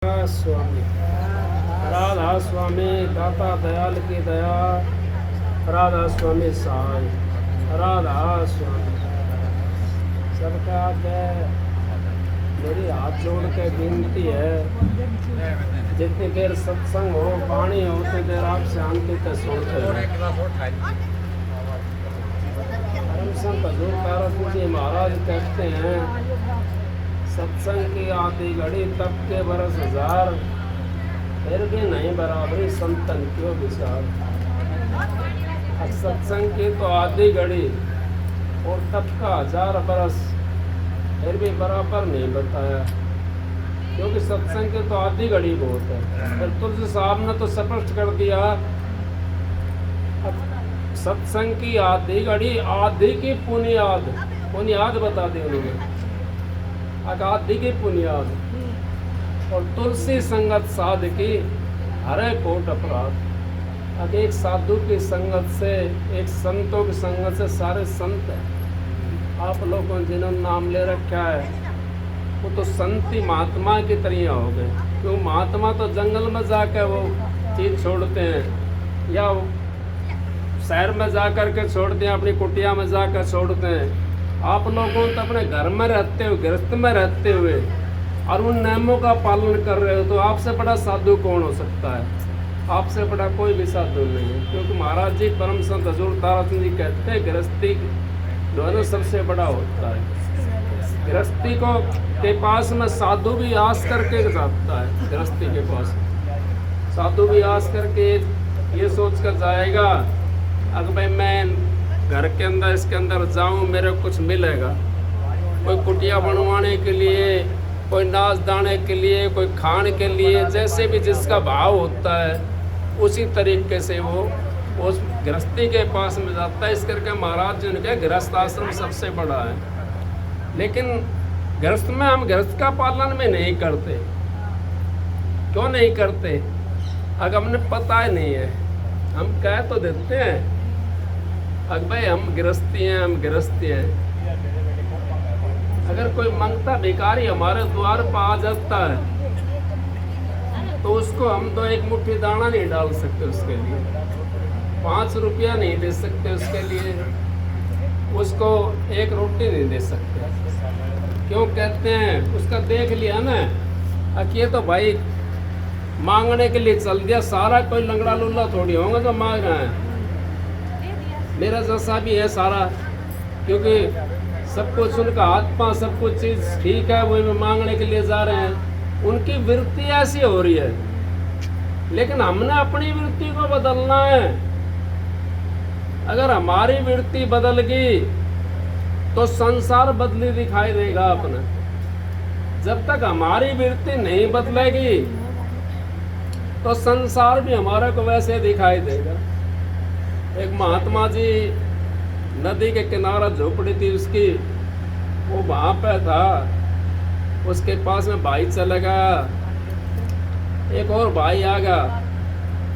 स्वामी राधा स्वामी दाता दयाल की दया, राधा स्वामी सहाय, राधा स्वामी। सबका आगे मेरी हाथ जोड़ के विनती है, जितनी देर सत्संग हो वाणी हो उतनी देर आप शांति से सुनते हो। परम संत हजूर तारासिंह जी महाराज कहते हैं, सत्संग की आधी घड़ी तब के बरस हजार, फिर भी नहीं बराबरी संतन क्यों विचार। अब सत्संग की तो आधी घड़ी और तब का 1000 बरस, फिर भी बराबर नहीं बताया, क्योंकि सत्संग की तो आधी घड़ी बहुत है। फिर तुलसी साहब ने तो स्पष्ट कर दिया, अब सत्संग की आधी घड़ी, आधी की पुनियाद, पुनियाद बता दी उन्होंने, आदि की पुनियाद, और तुलसी संगत साध की हरे कोट अपराध। अब एक साधु की संगत से, एक संतों की संगत से सारे संत हैं। आप लोगों ने जिन्होंने नाम ले रखा है वो तो संत महात्मा की तरह हो गए, क्यों महात्मा तो जंगल में जाकर वो चीज छोड़ते हैं, या शहर में जाकर के छोड़ते हैं, अपनी कुटिया में जाकर छोड़ते हैं। आप लोगों तो अपने घर में रहते हुए, गृहस्थ में रहते हुए और उन नियमों का पालन कर रहे हो, तो आपसे बड़ा साधु कौन हो सकता है? आपसे बड़ा कोई भी साधु नहीं है, क्योंकि महाराज जी परम संत हजूर तारासिंह जी कहते हैं, गृहस्थी जो है ना सबसे बड़ा होता है। गृहस्थी को के पास में साधु भी आस करके जाता है। गृहस्थी के पास साधु भी आस करके ये सोच कर जाएगा, अगर भाई मैं घर के अंदर इसके अंदर जाऊं मेरे कुछ मिलेगा। कोई कुटिया बनवाने के लिए, कोई नाच दाने के लिए, कोई खाने के लिए, जैसे भी जिसका भाव होता है उसी तरीके से वो उस गृहस्थी के पास में जाता है। इस करके महाराज जी ने कहा गृहस्थ आश्रम सबसे बड़ा है, लेकिन गृहस्थ में हम गृहस्थ का पालन में नहीं करते। क्यों नहीं करते? अगर हमने पता ही नहीं है, हम कह तो देते हैं अगर भाई हम गृहस्थी हैं, हम गृहस्थी हैं। अगर कोई मंगता भिखारी हमारे द्वार पर आ जाता है तो उसको हम तो एक मुट्ठी दाना नहीं डाल सकते, उसके लिए 5 रुपया नहीं दे सकते, उसके लिए उसको एक रोटी नहीं दे सकते। क्यों कहते हैं? उसका देख लिया ना, ये तो भाई मांगने के लिए चल दिया, सारा कोई लंगड़ा लुल्ला थोड़ी होगा तो मांग रहा है। मेरा जैसा भी है सारा, क्योंकि सब कुछ उनका हाथ पांव सब कुछ चीज़ ठीक है, वो मांगने के लिए जा रहे हैं, उनकी वृत्ति ऐसी हो रही है। लेकिन हमने अपनी वृत्ति को बदलना है। अगर हमारी वृत्ति बदल गई तो संसार बदली दिखाई देगा अपना। जब तक हमारी वृत्ति नहीं बदलेगी तो संसार भी हमारे को वैसे दिखाई देगा। एक महात्मा जी नदी के किनारा झोपड़ी थी उसकी, वो वहाँ पे था, उसके पास में भाई चला गया, एक और भाई आ गया।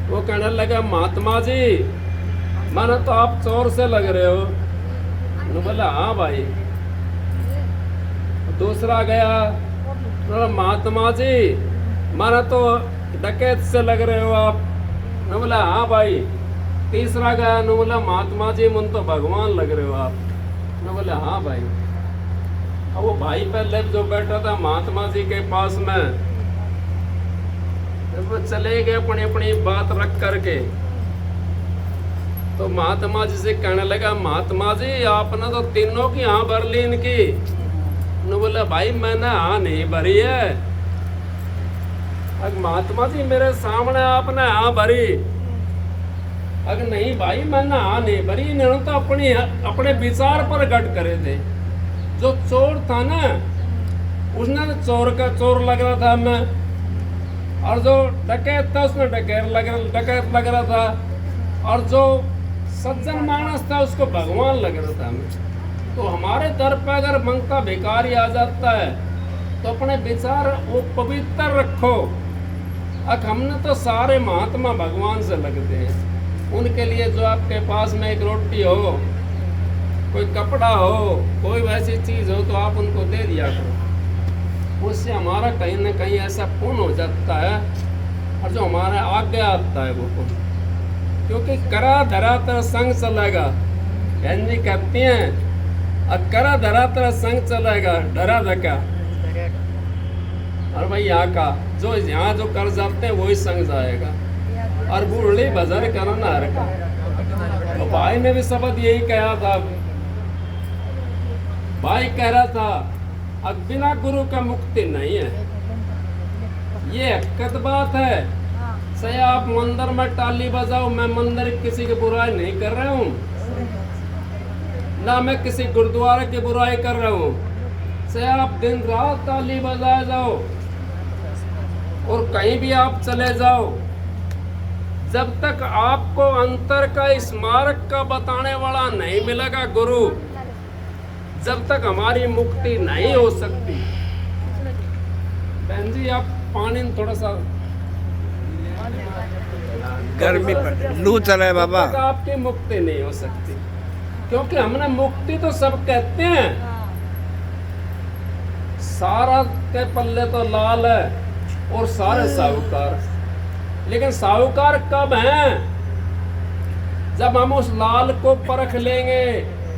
वो कहने लगा, महात्मा जी माना तो आप चोर से लग रहे हो। उन्होंने बोला हाँ भाई। दूसरा गया, बोला महात्मा जी माना तो डकैत से लग रहे हो आप। उन्होंने बोला हाँ भाई। तीसरा गया, उन्होंने बोला महात्मा जी मन तो भगवान लग रहे हो आप। उन्होंने बोला हाँ भाई। अब वो भाई पहले जो बैठा था महात्मा जी के पास में, जब वो चले गए अपनी अपनी बात रख करके, तो महात्मा जी से कहने लगा, महात्मा जी आपने तो तीनों की हाँ भर ली इनकी। उन्होंने बोला भाई मैंने हाँ नहीं भरी है। अब महात्मा जी मेरे सामने आपने हाँ भरी। अगर नहीं भाई मैंने हाँ नहीं भरी, इन्होंने तो अपने विचार पर गढ़ करे थे। जो चोर था ना उसने चोर लग रहा था मैं, और जो डकैत था उसने डकैत लग रहा था, और जो सज्जन मानस था उसको भगवान लग रहा था मैं। तो हमारे दर पर अगर मंगता भिखारी आ जाता है तो अपने विचार वो पवित्र रखो। अब हमने तो सारे महात्मा भगवान से लगते हैं, उनके लिए जो आपके पास में एक रोटी हो, कोई कपड़ा हो, कोई वैसी चीज़ हो तो आप उनको दे दिया करो। उससे हमारा कहीं ना कहीं ऐसा पुण्य हो जाता है, और जो हमारे आगे आता है वो पुण्य, क्योंकि करा धरा तेरा संग चलेगा। बहन जी कहती हैं और करा धरा तेरा संग चलेगा, डरा धक्का। और भाई यहाँ का जो यहाँ जो कर जाते हैं वही संग जाएगा, और बूढ़ी बजर करना हर का। तो भाई ने भी शब्द यही कहा था, भाई कह रहा था अब बिना गुरु का मुक्ति नहीं है। ये हकीकत बात है। चाहे आप मंदिर में ताली बजाओ, मैं मंदिर किसी की बुराई नहीं कर रहा हूँ, ना मैं किसी गुरुद्वारे की बुराई कर रहा हूँ। चाहे आप दिन रात ताली बजाए जाओ और कहीं भी आप चले जाओ, जब तक आपको अंतर का स्मारक का बताने वाला नहीं मिलेगा गुरु, जब तक हमारी मुक्ति नहीं हो सकती। बहन जी आप पानी में थोड़ा सा, गर्मी पर लू चला है बाबा, तक आपकी मुक्ति नहीं हो सकती, क्योंकि हमने मुक्ति तो सब कहते हैं, सारा के पल्ले तो लाल है और सारे साहूकार। लेकिन साहूकार कब हैं? जब हम उस लाल को परख लेंगे,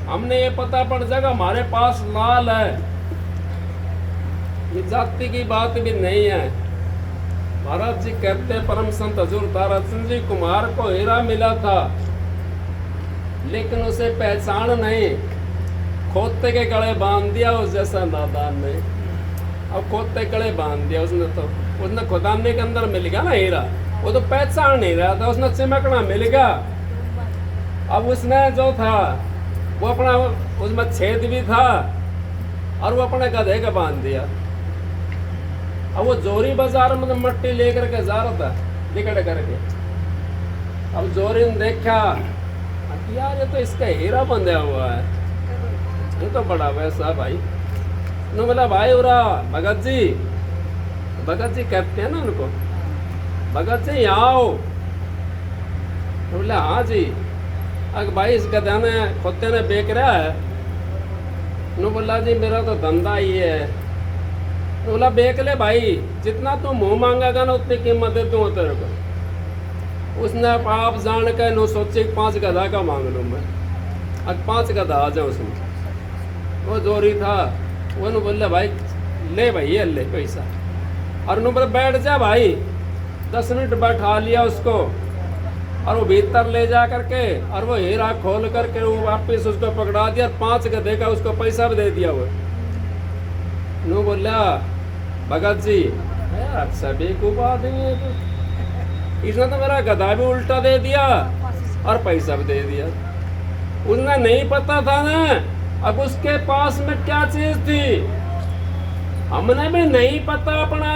हमने ये पता पड़ जाएगा हमारे पास लाल है। ये जाति की बात भी नहीं है। महाराज जी कहते हैं, परम संत हजूर ताराचंद जी कुमार को हीरा मिला था, लेकिन उसे पहचान नहीं, खोते के गले बांध दिया उस जैसा नादान ने। अब खोते गले बांध दिया उसने, तो उसने खुदाने के अंदर मिल गया ना हीरा, वो तो पहचान नहीं रहा था, उसने चिमकना मिल गया। अब उसने जो था वो अपना, उसमें छेद भी था और वो अपने गधे का बांध दिया। अब वो जोरी बाजार में मट्टी लेकर के जा रहा था निकट करके। अब जोरी ने देखा यार ये तो इसका हीरा बंधा हुआ है, ये तो बड़ा वैसा भाई। उन्होंने बोला भाई उरा भगत जी, भगत जी कहते हैं ना उनको, भगत जी यहाँ आओ। तो बोला हाँ जी। अगर भाई इस गधा ने खोते ने बेच रहा है। उन्होंने बोला जी मेरा तो धंधा ही है। तो बोला बेच ले भाई, जितना तू मुँह मांगेगा ना उतनी कीमत दे दूँ तेरे को। उसने आप जान के नो सोचे 5 गधा का मांग लूँ मैं, अब 5 गधा आ जाए उसमें। वो जोरी था, वो ने बोला भाई ले भाई ये ले पैसा। और उन्होंने बोला बैठ जा भाई। 10 मिनट बैठा लिया उसको और वो भीतर ले जा करके और वो हीरा खोल करके वो वापस उसको पकड़ा दिया, 5 गधे का उसको पैसा भी दे दिया। वो नो बोला भगत जी अच्छा बेवकूफ आदमी है, इसने तो मेरा गधा भी उल्टा दे दिया और पैसा भी दे दिया। उसने नहीं पता था ना अब उसके पास में क्या चीज थी, हमने भी नहीं पता अपना।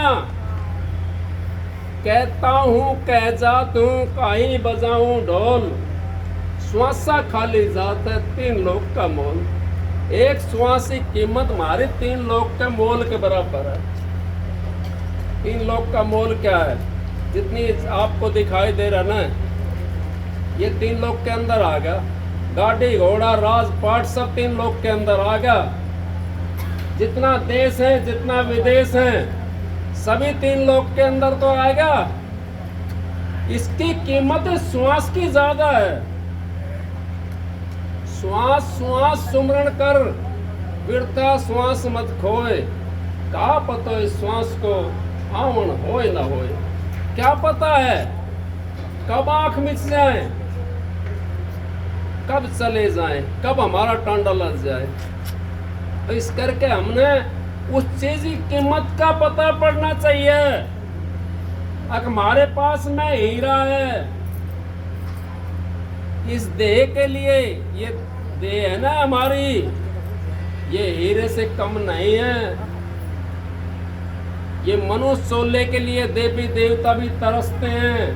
कहता हूँ कह जात हूँ काही बजाऊं ढोल, श्वासा खाली जात है 3 लोग का मोल। एक श्वास की कीमत हमारे 3 लोग के मोल के बराबर है। 3 लोग का मोल क्या है? जितनी आपको दिखाई दे रहा ना, ये 3 लोग के अंदर आ गया। गाड़ी घोड़ा राजपाट सब 3 लोग के अंदर आ गया। जितना देश है जितना विदेश है सभी 3 लोग के अंदर तो आएगा। इसकी कीमत श्वास की ज्यादा है। श्वास श्वास सुमरण कर, बिरता श्वास मत खोए। का पता इस श्वास को आवन होए ना होए, क्या पता है कब आंख मिच जाए, कब चले जाए, कब हमारा टांडा लग जाए। तो इस करके हमने उस चीज की कीमत का पता पड़ना चाहिए। अगर हमारे पास में हीरा है, इस देह के लिए, ये देह है ना हमारी, ये हीरे से कम नहीं है। ये मनुष्य सोले के लिए देवी देवता भी तरसते हैं,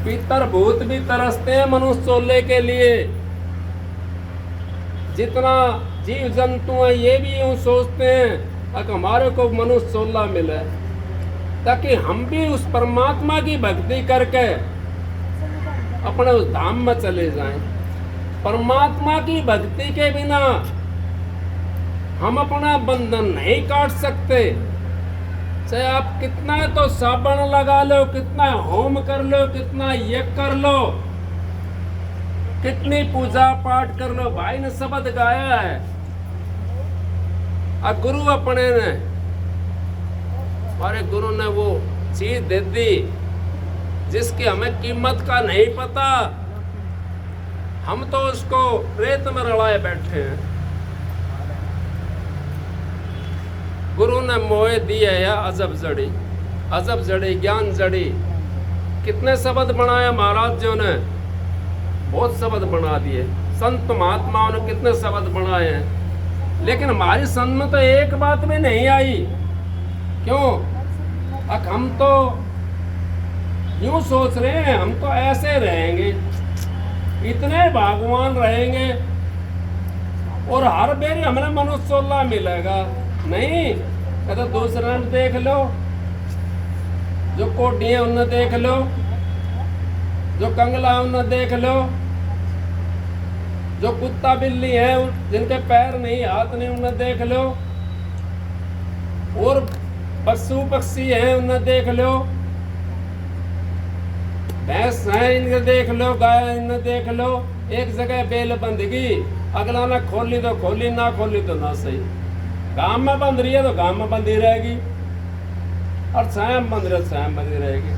पितर भूत भी तरसते हैं मनुष्य सोले के लिए। जितना जीव जंतु हैं ये भी यूं सोचते हैं अगर हमारे को मनुष्य सोला मिले, ताकि हम भी उस परमात्मा की भक्ति करके अपने उस धाम में चले जाएं। परमात्मा की भक्ति के बिना हम अपना बंधन नहीं काट सकते। चाहे आप कितना तो साबुन लगा लो, कितना होम कर लो, कितना ये कर लो, कितनी पूजा पाठ कर लो, भाई ने शब्द गाया है और गुरु अपने ने, हमारे गुरु ने वो चीज दे दी जिसकी हमें कीमत का नहीं पता, हम तो उसको रेत में रलाए बैठे हैं। गुरु ने मोए दिए या अजब जड़ी ज्ञान जड़ी। कितने शब्द बनाए महाराज जी ने, बहुत शब्द बना दिए। संत महात्माओं ने कितने शब्द बनाए हैं, लेकिन हमारी संत में तो एक बात भी नहीं आई। क्यों? अब हम तो यूं सोच रहे हैं हम तो ऐसे रहेंगे, इतने भगवान रहेंगे और हर बेरी हमें मनुष्योल्लाह मिलेगा। नहीं, कहते दूसरा ने देख लो, जो कोटी है उन्हें देख लो, जो कंगला है उन्हें देख लो, जो कुत्ता बिल्ली है जिनके पैर नहीं हाथ नहीं उन्हें देख लो, और पशु पक्षी है उन्हें देख लो, भैंस है इनके देख लो, गाय इन्हें देख लो। एक जगह बेल बंदगी, अगला ना खोली तो खोली, ना खोली तो ना सही। गांव में बंद रही है तो गांव में बंदी रहेगी, और स्वयं बंद रहे स्वयं बंदी रहेगी।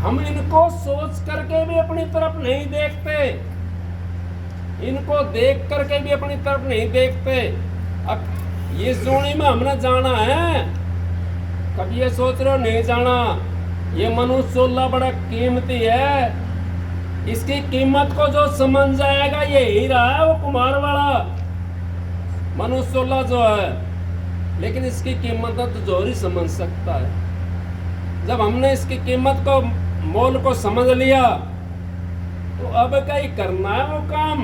हम इनको सोच करके भी अपनी तरफ नहीं देखते, इनको देख करके भी अपनी तरफ नहीं देखते। अब ये जोड़ी में हमने जाना है, कभी ये सोच रहे हो नहीं जाना। ये मनुष्योल्लाह बड़ा कीमती है, इसकी कीमत को जो समझ जाएगा, ये हीरा है वो कुमार वाला मनुष्योल्लाह जो है, लेकिन इसकी कीमत तो जो ही समझ सकता है। जब हमने इसकी कीमत को मोल को समझ लिया तो अब क्या ही करना है वो काम।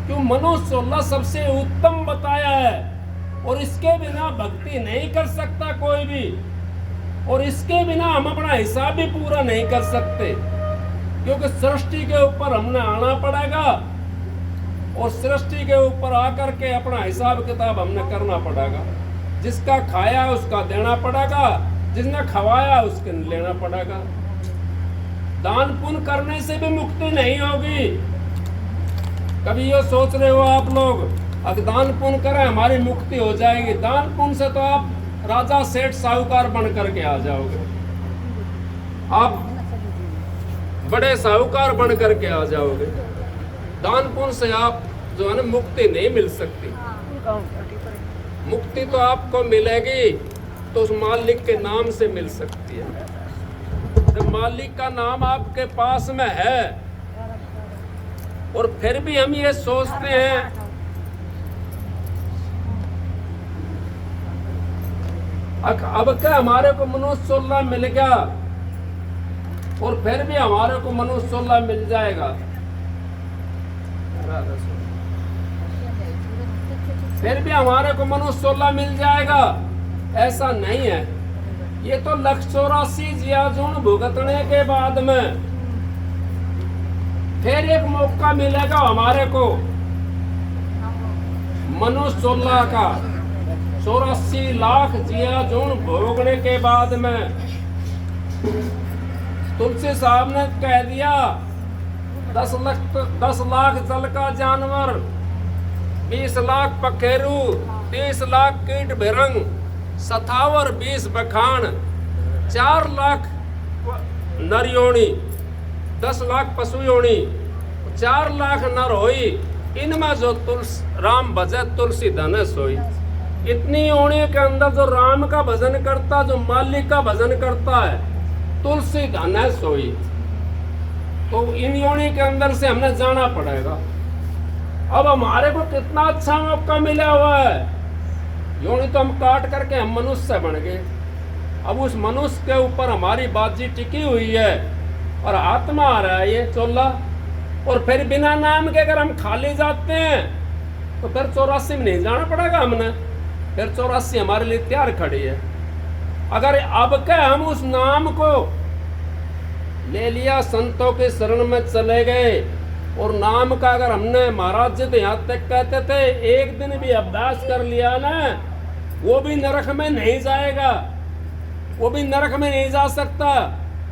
क्यों? मनुष्योल्लाह सबसे उत्तम बताया है, और इसके बिना भक्ति नहीं कर सकता कोई भी, और इसके बिना हम अपना हिसाब भी पूरा नहीं कर सकते। क्योंकि सृष्टि के ऊपर हमने आना पड़ेगा, और सृष्टि के ऊपर आकर के अपना हिसाब किताब हमने करना पड़ेगा। जिसका खाया उसका देना पड़ेगा, जिसने खवाया उसके लेना पड़ेगा। दान पुण्य करने से भी मुक्ति नहीं होगी। कभी ये सोच रहे हो आप लोग अगर दान पुण्य करें हमारी मुक्ति हो जाएगी? दान पुण्य से तो आप राजा सेठ साहूकार बन करके आ जाओगे, आप बड़े साहूकार बन करके आ जाओगे। दान पुण्य से आप जो है ना मुक्ति नहीं मिल सकती। मुक्ति तो आपको मिलेगी तो उस मालिक के नाम से मिल सकती है। जब मालिक का नाम आपके पास में है और फिर भी हम ये सोचते हैं अब क्या हमारे को मनुष्योल्लाह मिल गया और फिर भी हमारे को मनुष्योल्लाह मिल जाएगा, फिर भी हमारे को मनुष्योल्लाह मिल जाएगा, ऐसा नहीं है। ये तो 184 जियाजून भुगतने के बाद में फिर एक मौका मिलेगा हमारे को मनुष्योल्लाह का। 84 लाख जियाजून भोगने के बाद में तुलसी साहब ने कह दिया 10 लाख जल का जानवर, 20 लाख पखेरु, 30 लाख कीट भिरंग, 57 20 बखान, 4 लाख नर योनि, 10 लाख पशु योनि, 4 लाख नर होई, इनमें जो राम भजे तुलसी धन सोई। इतनी योनि के अंदर जो राम का भजन करता, जो मालिक का भजन करता है, तुलसी धन सोई। तो इन योनि के अंदर से हमने जाना पड़ेगा। अब हमारे को कितना अच्छा मौका मिला हुआ है। योनि तो हम काट करके हम मनुष्य बन गए। अब उस मनुष्य के ऊपर हमारी बातचीत टिकी हुई है और आत्मा आ रहा है ये चोला। और फिर बिना नाम के अगर हम खाली जाते हैं तो फिर 84 में नहीं जाना पड़ेगा हमने, फिर 84 हमारे लिए तैयार खड़ी है। अगर अब क्या हम उस नाम को ले लिया, संतों के शरण में चले गए और नाम का अगर हमने, महाराज जी तो यहाँ तक कहते थे एक दिन भी अभ्यास कर लिया ना वो भी नरक में नहीं जाएगा, वो भी नरक में नहीं जा सकता।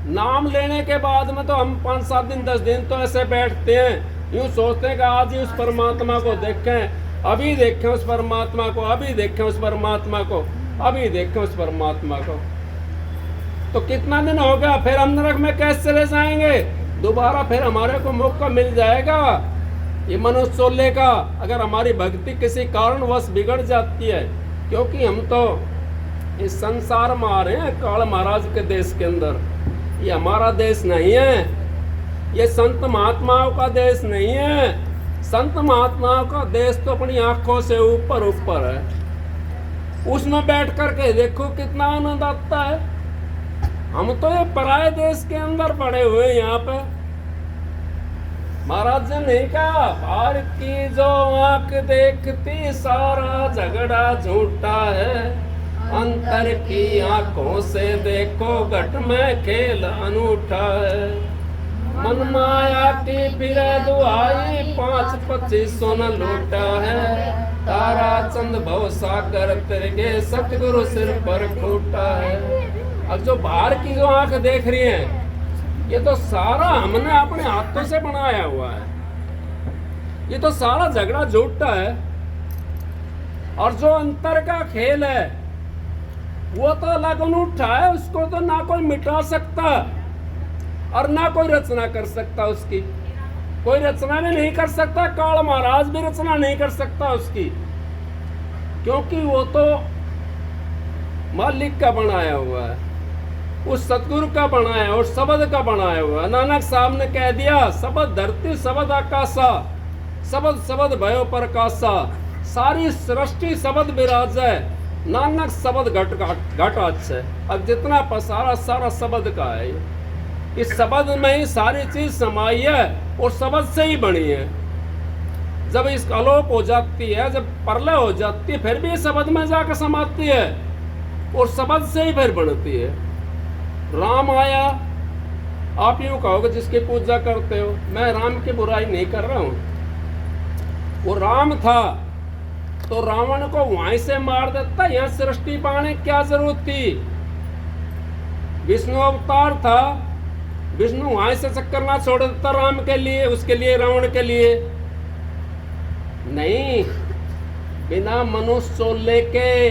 नाम लेने के बाद में तो हम 5-7 दिन 10 दिन तो ऐसे बैठते हैं, यूं सोचते हैं कि आज ही उस परमात्मा को देखें, अभी देखें उस परमात्मा को, अभी देखें उस परमात्मा को, अभी देखें उस परमात्मा को। तो कितना दिन हो गया, फिर हम नरक में कैसे चले जाएंगे? दोबारा फिर हमारे को मौका मिल जाएगा ये मनुष्य चोले का, अगर हमारी भक्ति किसी कारणवश बिगड़ जाती है। क्योंकि हम तो इस संसार में आ रहे हैं काल महाराज के देश के अंदर, ये हमारा देश नहीं है, ये संत महात्माओं का देश नहीं है। संत महात्माओं का देश तो अपनी आंखों से ऊपर ऊपर है, उसमें बैठ करके देखो कितना आनंद आता है। हम तो ये पराये देश के अंदर पड़े हुए यहाँ पे। महाराज ने नहीं कहा बाहर की जो आंख देखती सारा झगड़ा झूठा है, अंतर की आंखों से देखो घट में खेल अनूठा है। मन माया की फिर दुहाई 5-25 सोना लूटा है, तारा चंद भव सागर तिरगे सतगुरु सिर पर फूटा है। अब जो बाहर की जो आंख देख रही है, ये तो सारा हमने अपने हाथों से बनाया हुआ है, ये तो सारा झगड़ा झूठा है। और जो अंतर का खेल है वो तो अलग अनूठा है, उसको तो ना कोई मिटा सकता और ना कोई रचना कर सकता उसकी, कोई रचना भी नहीं कर सकता, काल महाराज भी रचना नहीं कर सकता उसकी, क्योंकि वो तो मालिक का बनाया हुआ है, उस सतगुरु का बनाया और शब्द का बनाया हुआ है। नानक साहब ने कह दिया शब्द धरती शब्द आकाशा, शब्द शब्द भयो प्रकाशा, सारी सृष्टि शब्द विराज है, नानक शब्द घट घट है। अब जितना पसारा सारा शब्द का है, इस शब्द में ही सारी चीज समाई है और शब्द से ही बनी है। जब इस अलोप हो जाती है, जब प्रलय हो जाती है, फिर भी शब्द में जाकर समाती है और शब्द से ही फिर बनती है। राम आया, आप यूं कहोगे जिसकी पूजा करते हो, मैं राम की बुराई नहीं कर रहा हूं। वो राम था तो रावण को वहीं से मार देता, यहाँ सृष्टि पाने क्या जरूरत थी? विष्णु अवतार था, विष्णु वहीं से चक्कर ना छोड़ देता राम के लिए, उसके लिए, रावण के लिए नहीं। बिना मनुष्य चोले के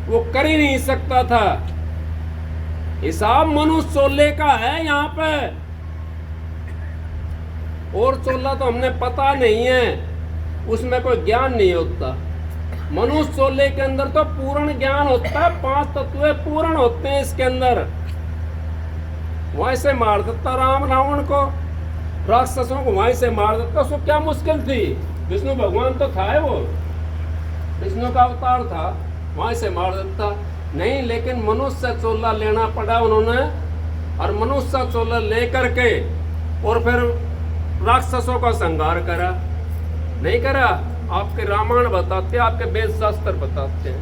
वो कर ही नहीं सकता था। हिसाब मनुष्य चोले का है यहाँ पे, और चोला तो हमने पता नहीं है, उसमें कोई ज्ञान नहीं होता। मनुष्य चोले के अंदर तो पूर्ण ज्ञान होता है, 5 तत्व पूर्ण होते हैं इसके अंदर। वहीं से मार देता राम रावण को, राक्षसों को वहीं से मार देता। उसको क्या मुश्किल थी? विष्णु भगवान तो था, वो विष्णु का अवतार था, वहीं से मार देता। नहीं, लेकिन मनुष्य चोला लेना पड़ा उन्होंने, और मनुष्य चोला लेकर के और फिर राक्षसों का संहार करा। नहीं करा? आपके रामायण बताते हैं, आपके वेद शास्त्र बताते हैं।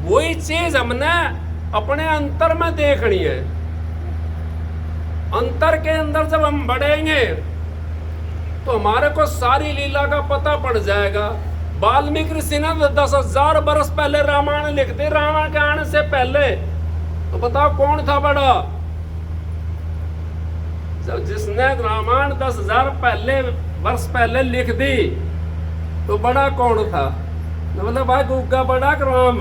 वही चीज हमने अपने अंतर में देखनी है। अंतर के अंदर जब हम बढ़ेंगे तो हमारे को सारी लीला का पता पड़ जाएगा। वाल्मीकि ऋषि ने 10,000 वर्ष पहले रामायण लिख दी, रावण के आने से पहले। तो बताओ कौन था बड़ा? जब जिसने रामायण 10,000 वर्ष पहले लिख दी तो बड़ा कौन था? तो मतलब भाई गुग्गा बड़ा राम,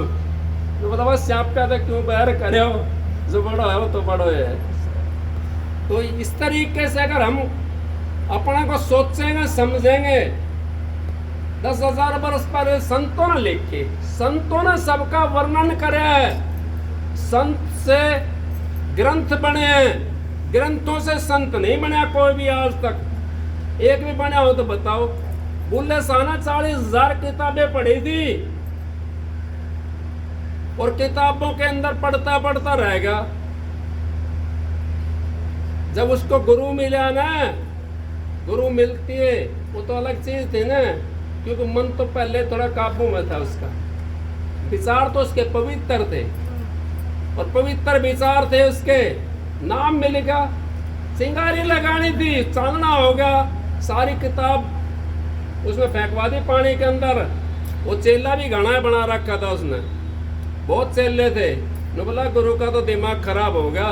तो मतलब श्याम पैदा क्यों बैर करे हो, जो बड़ा है वो तो बड़ो है। तो इस तरीके से अगर हम अपने को सोचेंगे, समझेंगे, 10,000 वर्ष पहले संतों ने लिखे, संतों ने सबका वर्णन करे है, संत से ग्रंथ बने हैं, ग्रंथों से संत नहीं बना कोई भी आज तक। एक भी बना हो तो बताओ। बुल्ले शाह ने 40,000 किताबें पढ़ी थी, और किताबों के अंदर पढ़ता पढ़ता रहेगा। जब उसको गुरु मिला ना, गुरु मिलती है वो तो अलग चीज थी ना, क्योंकि मन तो पहले थोड़ा काबू में था उसका, विचार तो उसके पवित्र थे, और पवित्र विचार थे उसके। नाम मिलेगा, चिंगारी लगानी थी, चांदना होगा, सारी किताब उसमें फेंकवा दी पानी के अंदर, वो चेला भी घना बना रखा था उसने, बहुत चेले थे। ने बोला गुरु का तो दिमाग खराब हो गया,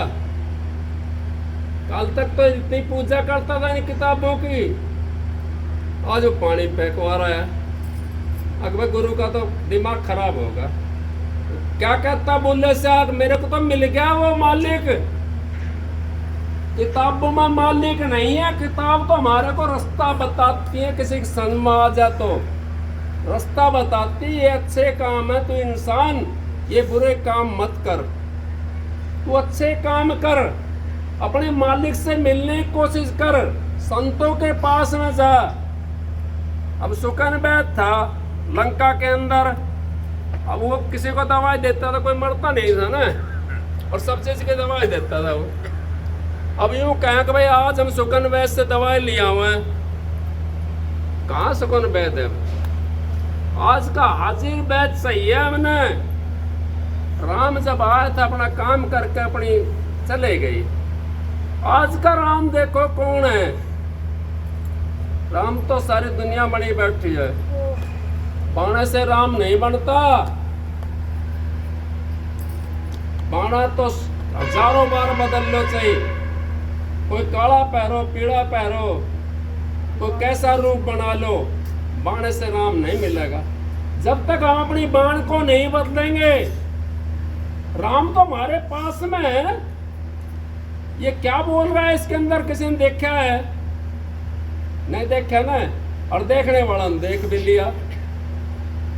कल तक तो इतनी पूजा करता था इन किताबों की, आज वो पानी फेंकवा रहा है। अकबर गुरु का तो दिमाग खराब होगा। क्या कहता बोले से आज मेरे को तो मिल गया वो मालिक, किताबों में मालिक नहीं है, किताब तो हमारे को रास्ता बताती है। किसी के संग में आ जा तो रास्ता बताती, ये अच्छे काम है, तू इंसान ये बुरे काम मत कर, तू अच्छे काम कर, अपने मालिक से मिलने की कोशिश कर, संतों के पास में जा। अब सुकन बैठ था लंका के अंदर, अब वो किसी को दवाई देता था, कोई मरता नहीं था ना, और सब चीज की दवाई देता था वो। अब यूं कहें कि भाई आज हम सुकन वैद्य से दवाई लिया हुए हैं, कहाँ सुकन वैद्य है, आज का हाजिर वैद्य सही है। हमने राम जब आया था अपना काम करके अपनी चले गई, आज का राम देखो कौन है। राम तो सारी दुनिया बनी बैठी है, बाणे से राम नहीं बनता, बाणा तो हजारों बार बदल लो चाहिए, कोई काला पहरो पीला पहरो, कोई कैसा रूप बना लो, बाण से राम नहीं मिलेगा। जब तक हम अपनी बाण को नहीं बदलेंगे, राम तो हमारे पास में है। ये क्या बोल रहा है इसके अंदर, किसी ने देखा है? नहीं देखा ना, और देखने वाला ने देख भी लिया।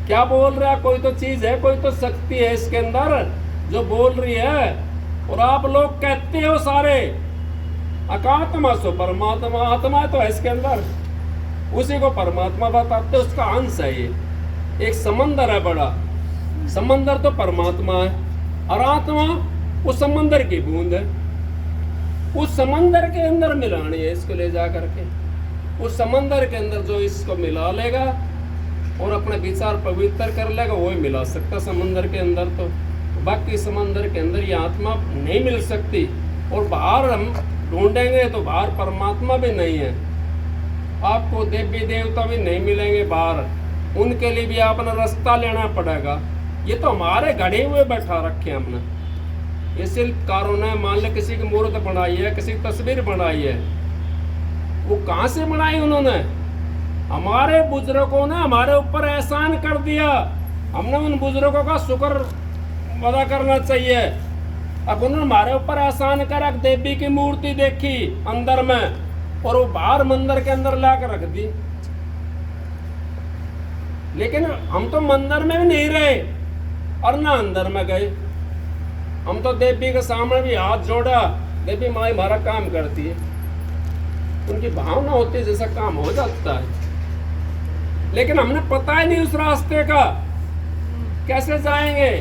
क्या बोल रहा है? कोई तो चीज है, कोई तो शक्ति है इसके अंदर जो बोल रही है। और आप लोग कहते हो सारे अकात्मा सो परमात्मा, आत्मा तो है इसके अंदर, उसी को परमात्मा बताते, उसका अंश है ये। एक समंदर है बड़ा, समंदर तो परमात्मा है, और आत्मा उस समंदर की बूंद है। उस समंदर के अंदर मिलानी है इसको ले जा करके, उस समंदर के अंदर जो इसको मिला लेगा और अपने विचार पवित्र कर लेगा, वो ही मिला सकता समंदर के अंदर। तो बाकी समंदर के अंदर ये आत्मा नहीं मिल सकती, और बाहर हम ढूंढेंगे तो बाहर परमात्मा भी नहीं है, आपको देवी देवता भी नहीं मिलेंगे बाहर, उनके लिए भी अपना रास्ता लेना पड़ेगा। ये तो हमारे घड़े हुए बैठा रखे हमने। ये शिल्पकारों ने मान लो किसी की मूर्त बनाई है, किसी की तस्वीर बनाई है, वो कहाँ से बनाई उन्होंने? हमारे बुजुर्गों ने हमारे ऊपर एहसान कर दिया, हमने उन बुजुर्गों का शुक्र अदा करना चाहिए। अब उन्होंने हमारे ऊपर एहसान करा, देवी की मूर्ति देखी अंदर में और वो बाहर मंदिर के अंदर ला कर रख दी। लेकिन हम तो मंदिर में भी नहीं रहे और ना अंदर में गए, हम तो देवी के सामने भी हाथ जोड़ा, देवी माई हमारा काम करती है, उनकी भावना होती है जैसा काम हो जाता है। लेकिन हमने पता ही नहीं उस रास्ते का, कैसे जाएंगे?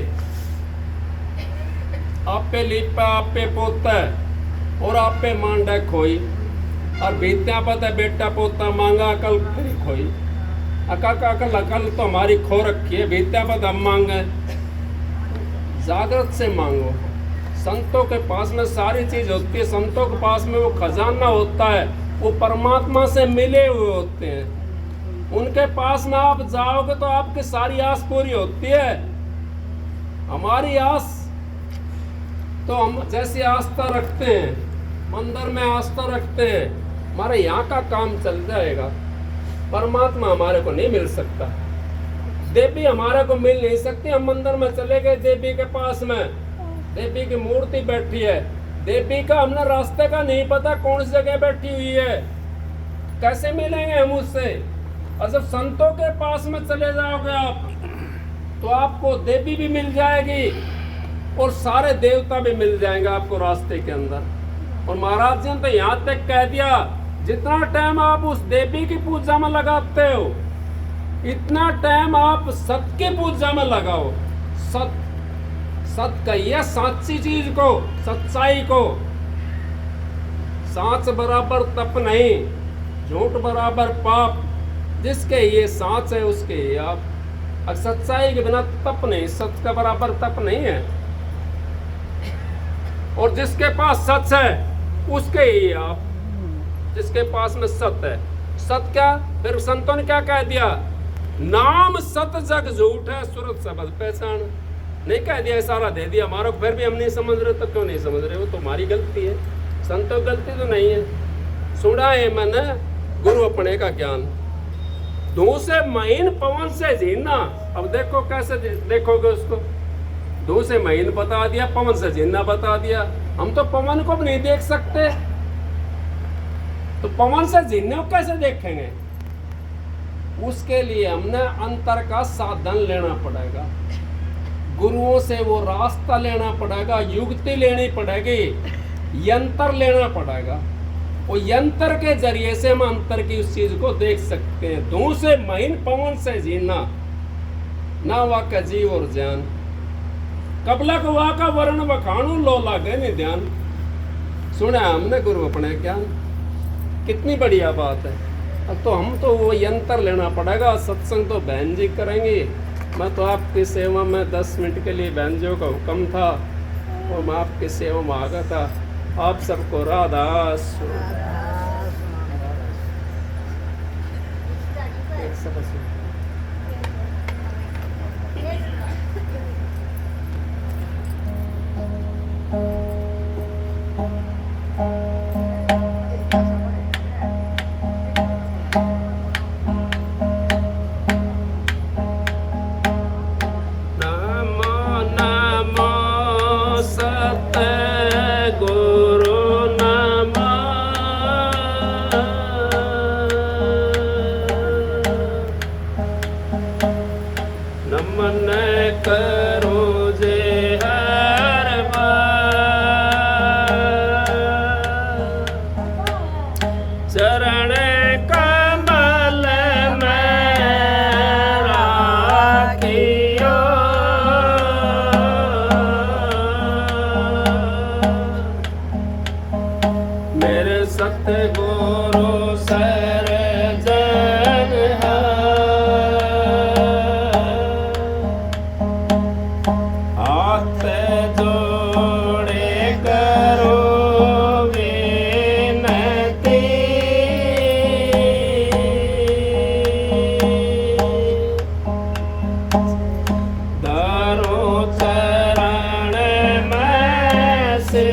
आप पे लीपा, आप पे पोता और आप पे मांडा खोई, और बीत्या पता बेटा पोता मांगा अकल खोई। अकल तो हमारी खो रखी है, बीत्या पद हम मांगे। जागृत से मांगो, संतों के पास में सारी चीज होती है, संतों के पास में वो खजाना होता है, वो परमात्मा से मिले हुए होते हैं। उनके पास में आप जाओगे तो आपकी सारी आस पूरी होती है। हमारी आस तो हम जैसी आस्था रखते हैं, मंदिर में आस्था रखते हैं, हमारे यहाँ का काम चल जाएगा। परमात्मा हमारे को नहीं मिल सकता, देवी हमारे को मिल नहीं सकती। हम मंदिर में चले गए देवी के पास में, देवी की मूर्ति बैठी है, देवी का हमने रास्ते का नहीं पता कौन सी जगह बैठी हुई है, कैसे मिलेंगे हम उससे? और जब संतों के पास में चले जाओगे आप, तो आपको देवी भी मिल जाएगी और सारे देवता भी मिल जाएंगे आपको रास्ते के अंदर। और महाराज जी ने तो यहाँ तक कह दिया, जितना टाइम आप उस देवी की पूजा में लगाते हो, इतना टाइम आप सत्य की पूजा में लगाओ। सत्य कहिए सच्ची चीज को, सच्चाई को। सांच बराबर तप नहीं, झूठ बराबर पाप, जिसके ये सांच है उसके ये आप। अब सच्चाई के बिना तप नहीं, सत्य का बराबर तप नहीं है। और जिसके पास सच है उसके ही आप, जिसके पास में सत्य है। सत्य क्या? फिर संतों ने क्या कह दिया? नाम सत जग झूठ है, सूरत शब्द पहचान। नहीं कह दिया सारा दे दिया हमारा, फिर भी हम नहीं समझ रहे, तो क्यों नहीं समझ रहे? वो तुम्हारी गलती है, संतों की गलती तो नहीं है। सुना है मैंने गुरु अपने का ज्ञान, धू से महीन पवन से झीना। अब देखो कैसे देखोगे उसको, धू से महीन बता दिया, पवन से झीना बता दिया। हम तो पवन को भी नहीं देख सकते, तो पवन से झीने को कैसे देखेंगे? उसके लिए हमने अंतर का साधन लेना पड़ेगा, गुरुओं से वो रास्ता लेना पड़ेगा, युक्ति लेनी पड़ेगी, यंत्र लेना पड़ेगा। और यंत्र के जरिए से हम अंतर की उस चीज को देख सकते हैं। धू से महीन पवन से जीना, ना वाका जीव और जान, कबला को वाका वर्ण बखाणु लो लागे नहीं ध्यान। सुना हमने गुरु अपने ज्ञान, कितनी बढ़िया बात है। अब तो हम तो वो यंत्र लेना पड़ेगा। सत्संग तो बहन जी करेंगे, मैं तो आपकी सेवा में 10 मिनट के लिए बहन जी का हुक्म था और मैं आपकी सेवा में आ गया था। आप सबको राधा नमन करो जे हर बार, चरण कमल में राखियो। मेरे सतगुरु सर जन हाथ जोड़े करो विनती, धरो चरण में से।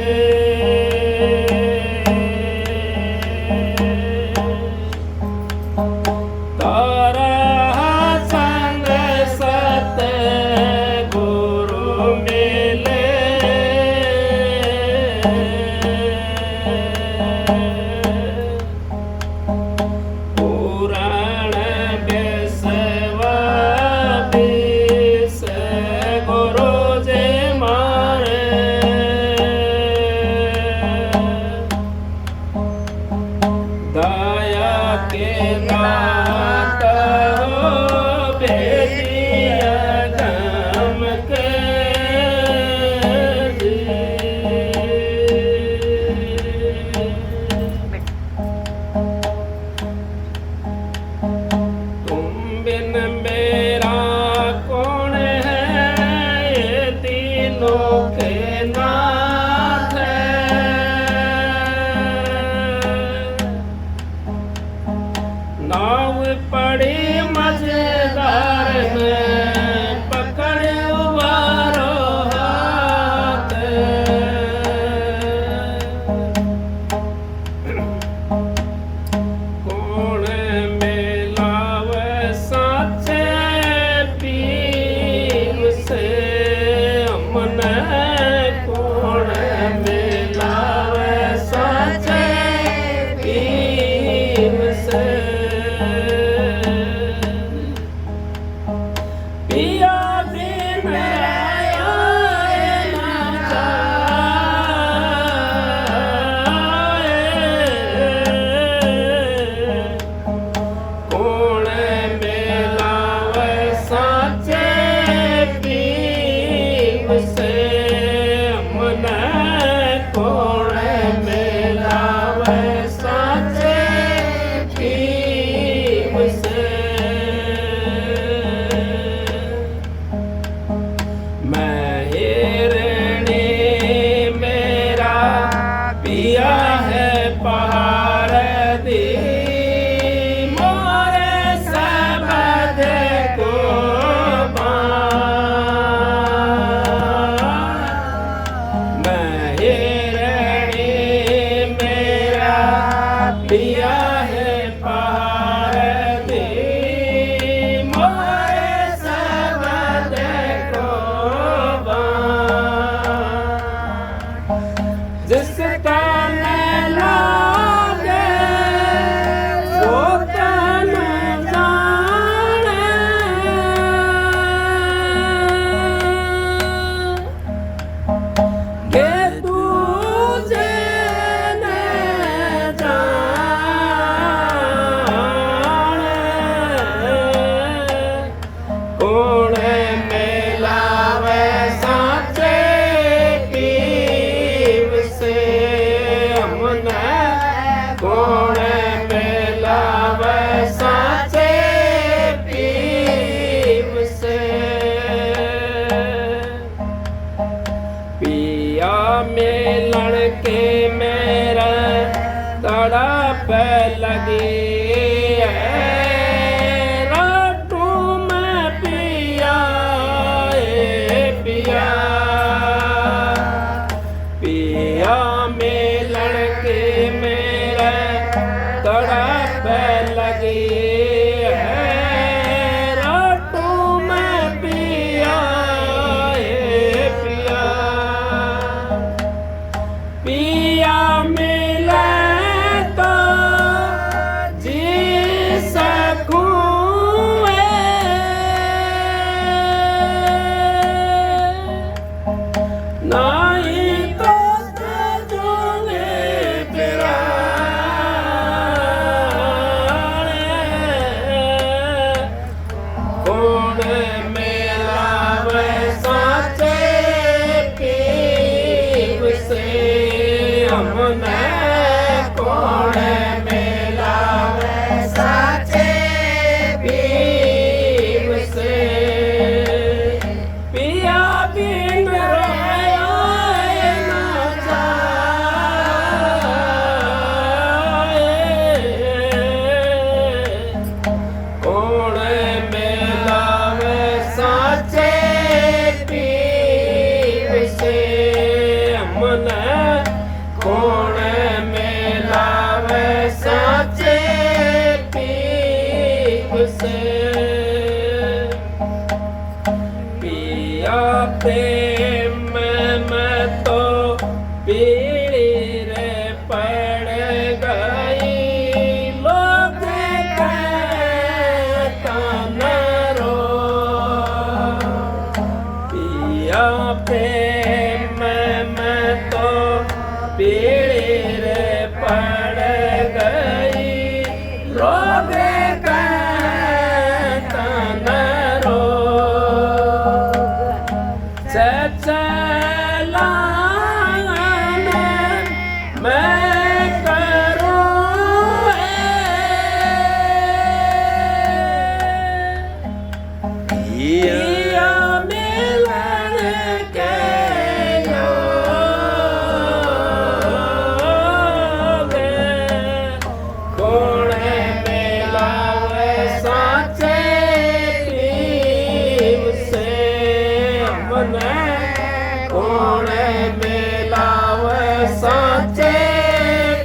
तड़प लगी है रातों में पिया पिया पिया में लड़के मेरे तड़प लगी है रातों में पिया पिया पिया मिले तो जी सकूं नहीं तो तुझे पिराने कौन मिलावे साचे पीव से हमने कौन मिलावे साचे पीव से पिया बिन रोया ना जाए कौन मिलावे साचे पीव से हमने कौन मिलावे साचे पीव से पिया प्रेम में तो पीड़ी रे पड़ गई लोग कहता न रो पिया प्रेम में तो पीड़ी रे पड़ गई लोग कहता न रो चला मैं करूं पिया मिलन के कौन मिलावे साचे पीव से हमने कौन मिलावे साचे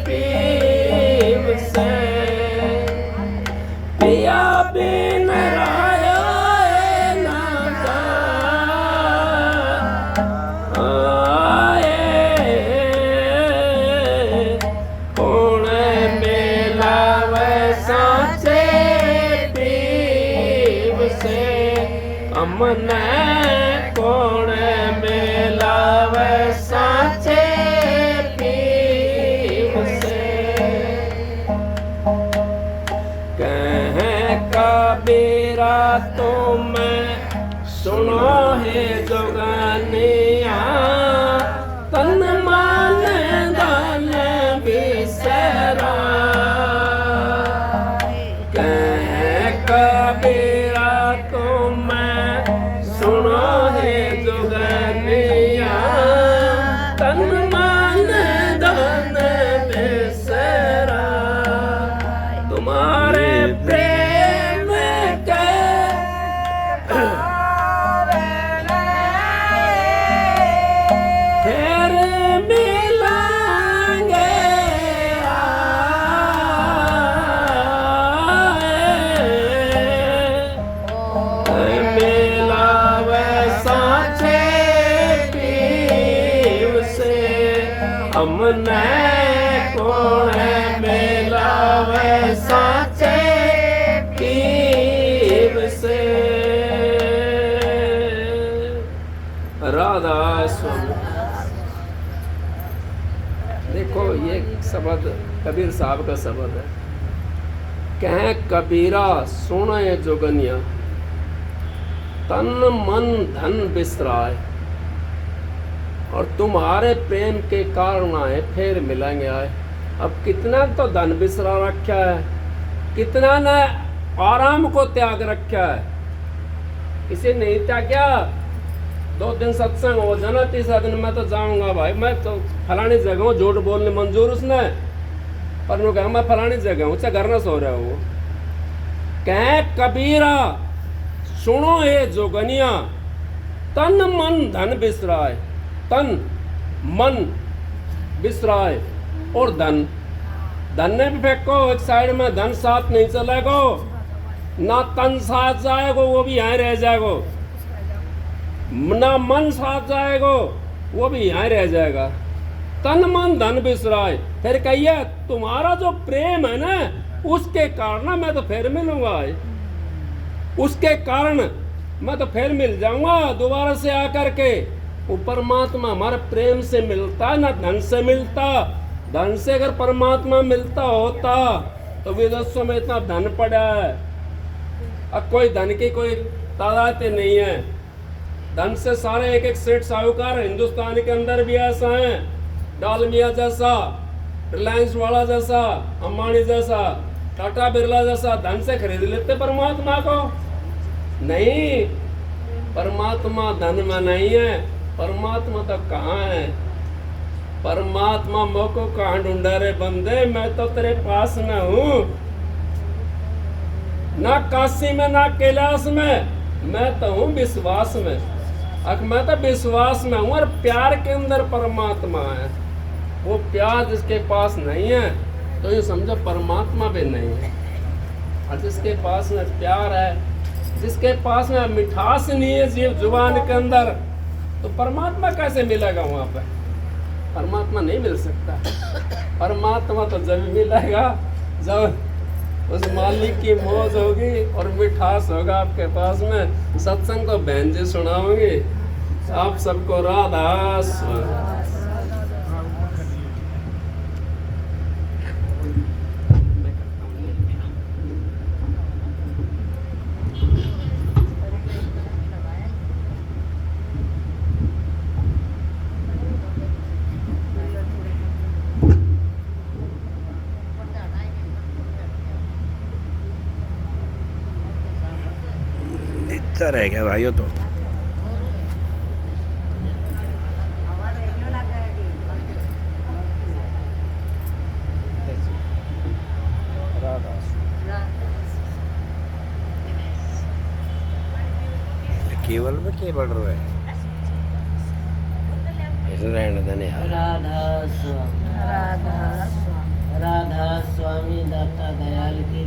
पीव से पिया बिन राया ना जाए कौन मिलावे साचे पीव से हमने कौन मिलावे साचे पीव से कह कबीरा तुम सुनो है जोगानिया तन मन धन बिसरा कह कबीरा तुम सुनो है जोगानिया तन मन धन बिसरा तुम्हारे प्रेम के फिर मिलेंगे मिलावे साचे पीव से हमने कौन मिलावे साचे पीव से राधा स्वामी। देखो ये शब्द कबीर साहब का शब्द है। कहें कबीरा सुने जोगनिया तन मन धन बिसराए और तुम्हारे प्रेम के कारण आए फिर मिलेंगे आए। अब कितना तो धन बिसरा रखा है, कितना ने आराम को त्याग रखा है। इसे नहीं त्यागा 2 दिन सत्संग हो जाना, तीसरा दिन मैं तो जाऊंगा भाई, मैं तो फलानी जगह झूठ बोलने मंजूर उसने पर नु कहा मैं फलानी जगह हूँ, अच्छा घर ना सो रहा हो। कह कबीरा सुनो ये जोगनिया, तन मन धन बिसराए, तन मन बिसराए और धन, धन ने भी फेंको एक साइड में, धन साथ नहीं चलेगा, ना तन साथ जाएगा वो भी यहाँ रह जाएगा, ना मन साथ जाएगा वो भी यहाँ रह जाएगा। तन मन धन बिसराए, फिर कहिए तुम्हारा जो प्रेम है ना उसके कारण मैं तो फिर मिलूंगा, उसके कारण मैं तो फिर मिल जाऊंगा दोबारा से आकर के। वो परमात्मा हमारे प्रेम से मिलता ना धन से मिलता। धन से अगर परमात्मा मिलता होता तो विदेशों में इतना धन पड़ा है, अब कोई धन की कोई तादाद नहीं है। धन से सारे एक एक सेठ साहूकार हिंदुस्तान के अंदर भी ऐसा है, डालमिया जैसा, रिलायंस वाला जैसा, अंबानी जैसा, टाटा बिरला जैसा, धन से खरीद लेते परमात्मा को। नहीं, परमात्मा धन में नहीं है, परमात्मा तो कहाँ है? परमात्मा मोको कहाँ ढूंढा रे बंदे, मैं तो तेरे पास में हूँ, ना काशी में ना कैलाश में, मैं तो हूँ विश्वास में। मैं तो विश्वास में हूँ और प्यार के अंदर परमात्मा है। वो प्यार जिसके पास नहीं है तो ये समझो परमात्मा भी नहीं है। और जिसके पास में प्यार है, जिसके पास में मिठास नहीं है जीव जुबान के अंदर, तो परमात्मा कैसे मिलेगा? वहाँ पे परमात्मा नहीं मिल सकता। परमात्मा तो जब मिलेगा जब उस मालिक की मौज होगी और मिठास होगा आपके पास में। सत्संग तो बहन जी सुनाओगे। आप सबको राधा स्वामी। इतना रह गया भाइयों तो। केवल में क्या बढ़ रहा है? रहने देने यार। राधा स्वामी दाता दयाल की